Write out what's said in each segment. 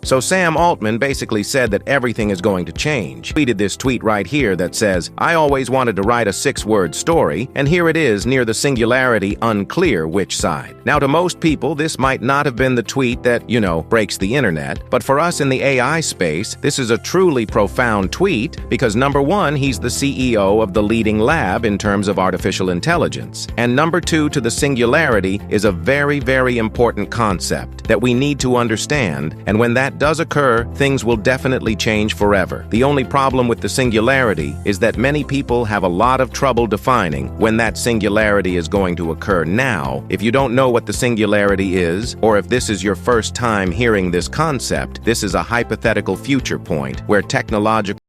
So Sam Altman basically said that everything is going to change. He tweeted this tweet right here that says, "I always wanted to write a 6-word story, and here it is near the singularity, unclear which side." Now, to most people, this might not have been the tweet that, breaks the internet, but for us in the AI space, this is a truly profound tweet because number one, he's the CEO of the leading lab in terms of artificial intelligence. And number two, to the singularity is a very, very important concept that we need to understand, and when that does occur, things will definitely change forever. The only problem with the singularity is that many people have a lot of trouble defining when that singularity is going to occur. Now, if you don't know what the singularity is, or if this is your first time hearing this concept, this is a hypothetical future point where technological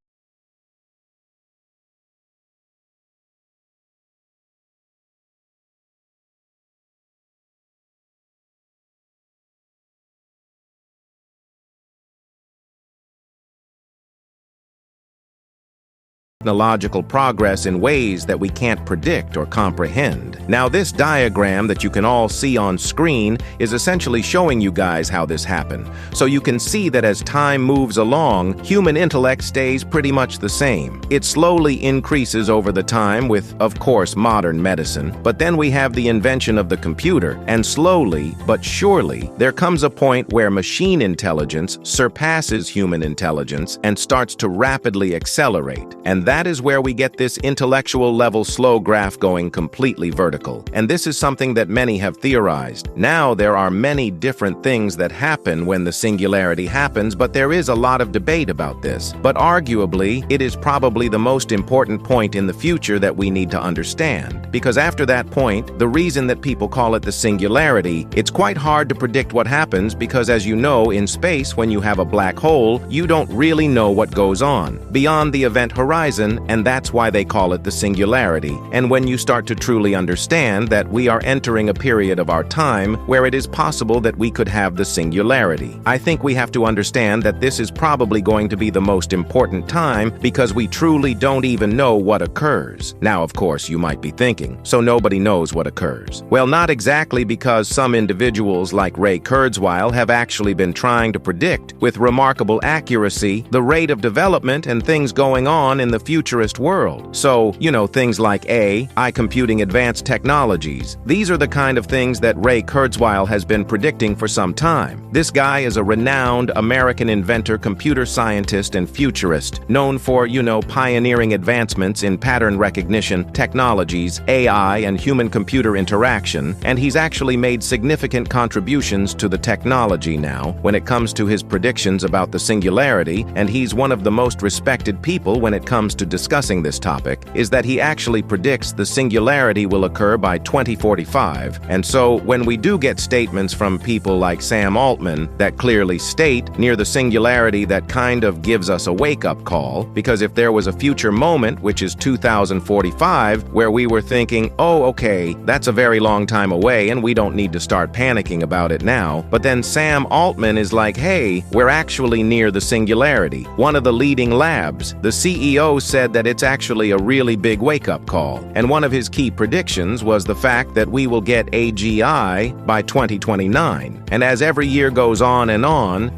progress in ways that we can't predict or comprehend. Now, this diagram that you can all see on screen is essentially showing you guys how this happened. So you can see that as time moves along, human intellect stays pretty much the same. It slowly increases over the time with, of course, modern medicine. But then we have the invention of the computer, and slowly but surely, there comes a point where machine intelligence surpasses human intelligence and starts to rapidly accelerate. And that is where we get this intellectual level slow graph going completely vertical. And this is something that many have theorized. Now, there are many different things that happen when the singularity happens, but there is a lot of debate about this. But arguably, it is probably the most important point in the future that we need to understand. Because after that point, the reason that people call it the singularity, it's quite hard to predict what happens because, as you know, in space, when you have a black hole, you don't really know what goes on beyond the event horizon, and that's why they call it the singularity. And when you start to truly understand that we are entering a period of our time where it is possible that we could have the singularity, I think we have to understand that this is probably going to be the most important time because we truly don't even know what occurs. Now, of course, you might be thinking, so nobody knows what occurs. Well, not exactly, because some individuals like Ray Kurzweil have actually been trying to predict with remarkable accuracy the rate of development and things going on in the futurist world. So, things like AI computing, advanced technologies. These are the kind of things that Ray Kurzweil has been predicting for some time. This guy is a renowned American inventor, computer scientist, and futurist, known for, pioneering advancements in pattern recognition, technologies, AI, and human-computer interaction, and he's actually made significant contributions to the technology now when it comes to his predictions about the singularity, and he's one of the most respected people when it comes to discussing this topic, is that he actually predicts the singularity will occur by 2045. And so when we do get statements from people like Sam Altman that clearly state near the singularity, that kind of gives us a wake-up call, because if there was a future moment, which is 2045, where we were thinking, oh, okay, that's a very long time away and we don't need to start panicking about it now, but then Sam Altman is like, hey, we're actually near the singularity. One of the leading labs, the CEO, said that it's actually a really big wake-up call. And one of his key predictions was the fact that we will get AGI by 2029. And as every year goes on,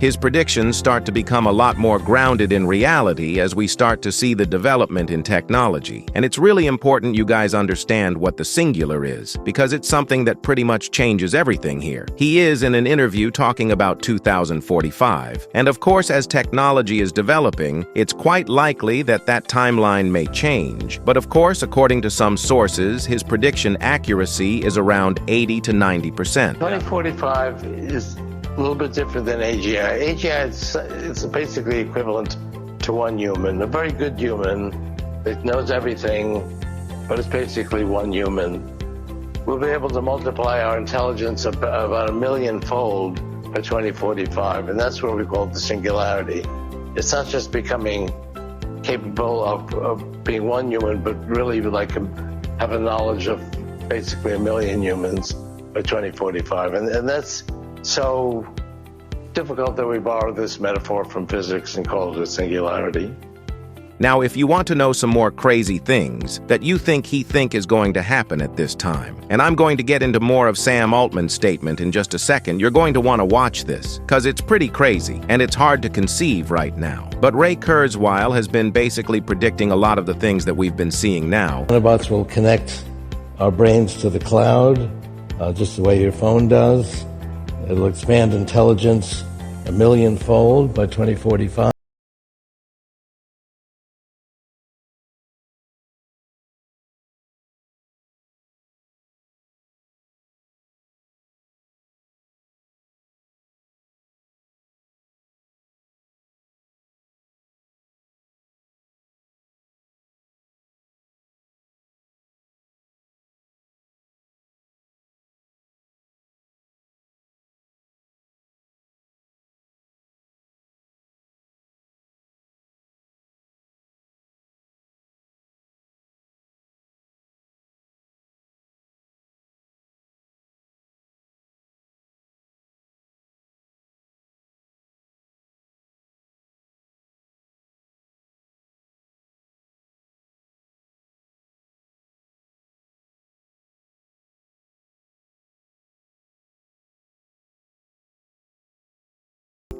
his predictions start to become a lot more grounded in reality as we start to see the development in technology. And it's really important you guys understand what the singular is, because it's something that pretty much changes everything here. He is in an interview talking about 2045. And of course, as technology is developing, it's quite likely that that timeline may change. But of course, according to some sources, his prediction accuracy is around 80 to 90%. 2045 is a little bit different than AGI. AGI is basically equivalent to one human, a very good human that knows everything, but it's basically one human. We'll be able to multiply our intelligence about 1 million-fold by 2045, and that's what we call the singularity. It's not just becoming capable of being one human, but really have a knowledge of basically 1 million humans by 2045. And that's so difficult that we borrow this metaphor from physics and call it a singularity. Now, if you want to know some more crazy things that you think he is going to happen at this time, and I'm going to get into more of Sam Altman's statement in just a second, you're going to want to watch this, because it's pretty crazy, and it's hard to conceive right now. But Ray Kurzweil has been basically predicting a lot of the things that we've been seeing now. Nanobots will connect our brains to the cloud, just the way your phone does. It'll expand intelligence 1,000,000-fold by 2045.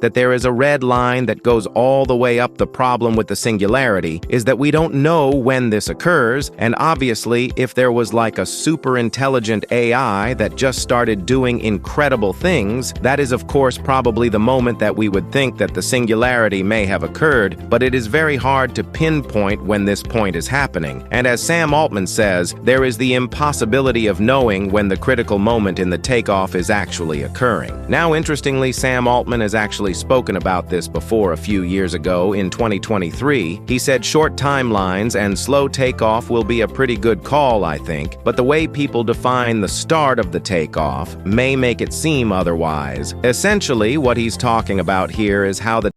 That there is a red line that goes all the way up. The problem with the singularity is that we don't know when this occurs, and obviously, if there was like a superintelligent AI that just started doing incredible things, that is of course probably the moment that we would think that the singularity may have occurred, but it is very hard to pinpoint when this point is happening. And as Sam Altman says, there is the impossibility of knowing when the critical moment in the takeoff is actually occurring. Now, interestingly, Sam Altman has actually spoken about this before a few years ago in 2023. He said short timelines and slow takeoff will be a pretty good call, I think, but the way people define the start of the takeoff may make it seem otherwise. Essentially, what he's talking about here is how the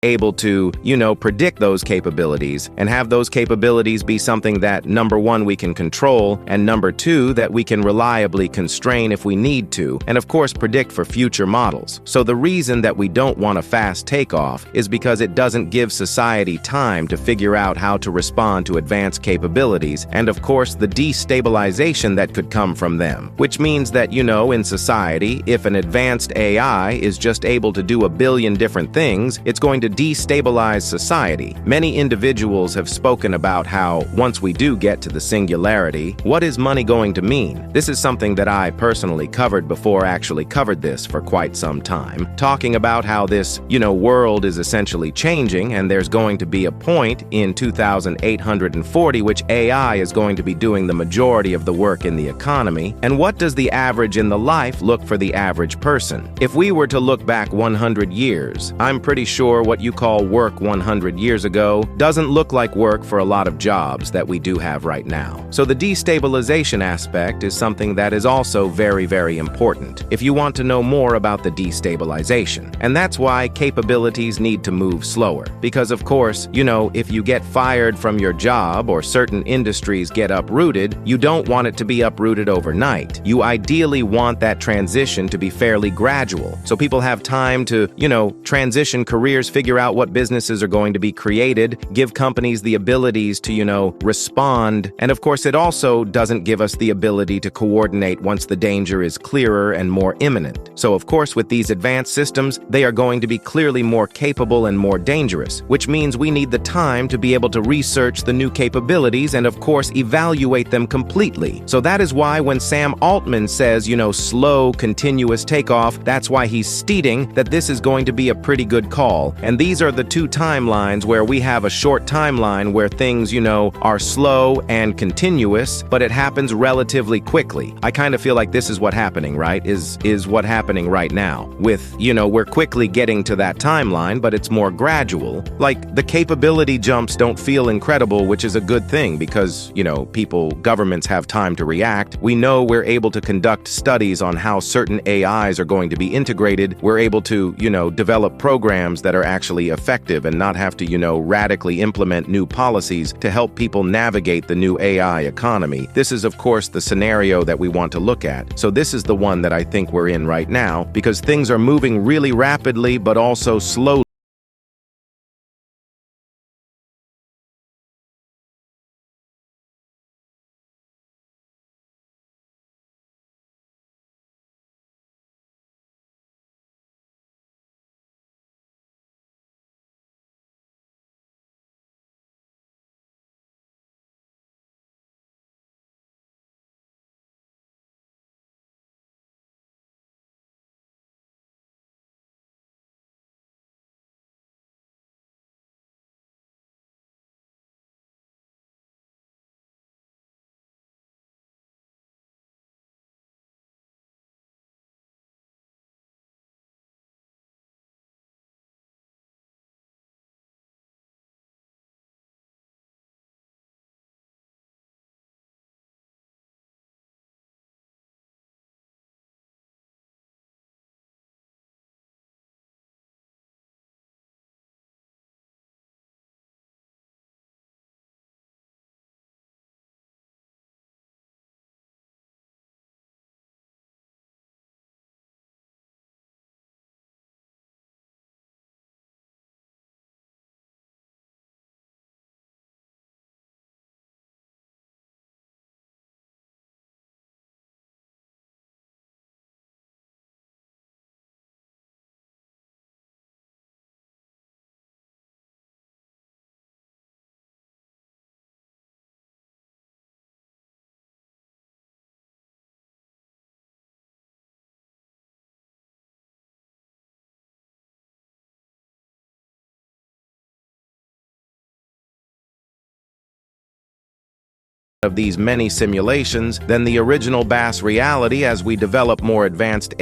able to, predict those capabilities and have those capabilities be something that, number one, we can control, and number two, that we can reliably constrain if we need to, and of course predict for future models. So the reason that we don't want a fast takeoff is because it doesn't give society time to figure out how to respond to advanced capabilities, and of course the destabilization that could come from them. Which means that, in society, if an advanced AI is just able to do a billion different things, it's going to destabilize society. Many individuals have spoken about how, once we do get to the singularity, what is money going to mean? This is something that I personally covered before actually covered this for quite some time, talking about how this, world is essentially changing, and there's going to be a point in 2840 which AI is going to be doing the majority of the work in the economy. And what does the average in the life look for the average person? If we were to look back 100 years, I'm pretty sure what you call work 100 years ago doesn't look like work for a lot of jobs that we do have right now. So the destabilization aspect is something that is also very, very important if you want to know more about the destabilization. And that's why capabilities need to move slower. Because of course, if you get fired from your job or certain industries get uprooted, you don't want it to be uprooted overnight. You ideally want that transition to be fairly gradual, so people have time to, transition careers, figure out what businesses are going to be created, give companies the abilities to, respond. And of course, it also doesn't give us the ability to coordinate once the danger is clearer and more imminent. So of course, with these advanced systems, they are going to be clearly more capable and more dangerous, which means we need the time to be able to research the new capabilities and of course evaluate them completely. So that is why when Sam Altman says, slow, continuous takeoff, that's why he's stating that this is going to be a pretty good call. And these are the two timelines where we have a short timeline where things, are slow and continuous, but it happens relatively quickly. I kind of feel like this is what happening, right? Is what happening right now with, we're quickly getting to that timeline, but it's more gradual. Like the capability jumps don't feel incredible, which is a good thing because, governments have time to react. We know we're able to conduct studies on how certain AIs are going to be integrated. We're able to, develop programs that are actually effective and not have to, radically implement new policies to help people navigate the new AI economy. This is, of course, the scenario that we want to look at. So this is the one that I think we're in right now because things are moving really rapidly, but also slowly. Of these many simulations than the original Bass reality as we develop more advanced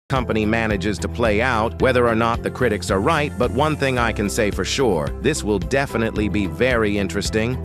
company manages to play out, whether or not the critics are right, but one thing I can say for sure, this will definitely be very interesting.